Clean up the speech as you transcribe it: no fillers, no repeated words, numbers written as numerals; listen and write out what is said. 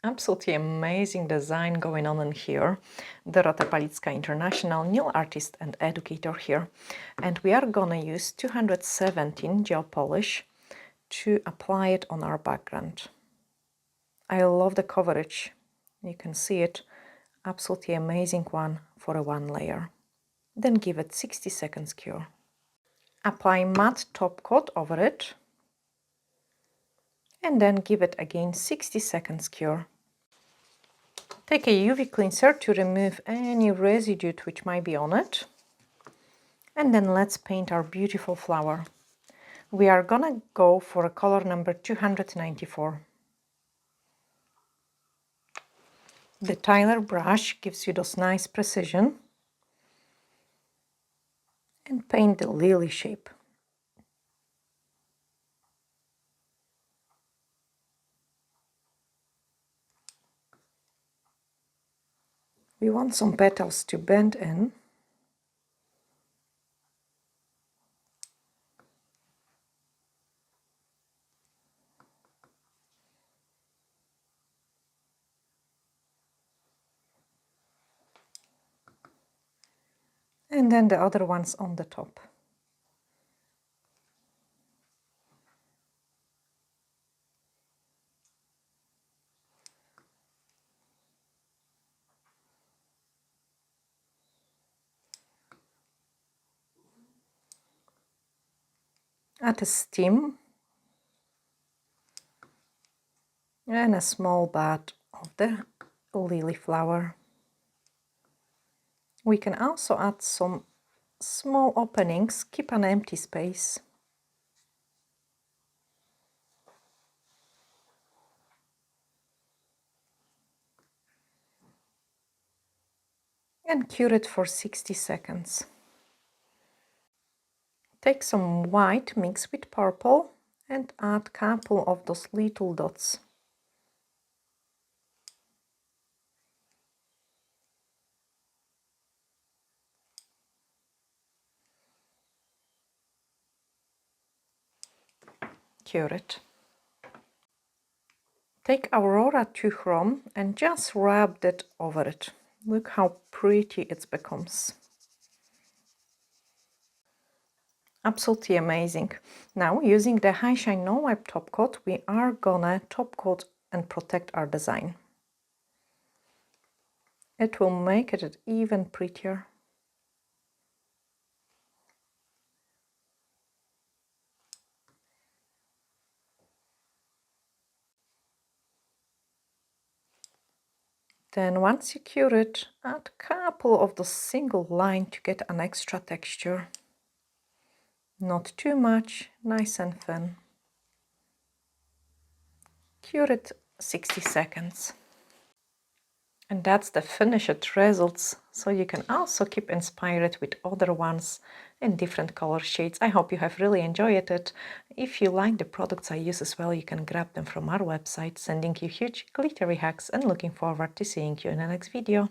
Absolutely amazing design going on in here. Dorota International, nail artist and educator here. And we are gonna use 217 gel polish to apply it on our background. I love the coverage. You can see it. Absolutely amazing one for a one layer. Then give it 60 seconds cure. Apply matte top coat over it. And then give it again 60 seconds cure. Take a UV cleanser to remove any residue which might be on it. And then let's paint our beautiful flower. We are gonna go for a color number 294. The Tyler brush gives you this nice precision. And paint the lily shape. We want some petals to bend in. And then the other ones on the top. Add a stem and a small bud of the lily flower. We can also add some small openings, keep an empty space. And cure it for 60 seconds. Take some white mixed with purple and add a couple of those little dots. Cure it. Take Aurora 2 Chrome and just rub that over it. Look how pretty it becomes. Absolutely amazing. Now, using the High Shine No Wipe top coat, we are gonna top coat and protect our design. It will make it even prettier. Then once you cure it, add a couple of the single line to get an extra texture. Not too much, nice and thin. Cure it 60 seconds. And that's the finished results. So you can also keep inspired with other ones in different color shades. I hope you have really enjoyed it. If you like the products I use as well, you can grab them from our website. Sending you huge glittery hugs and looking forward to seeing you in the next video.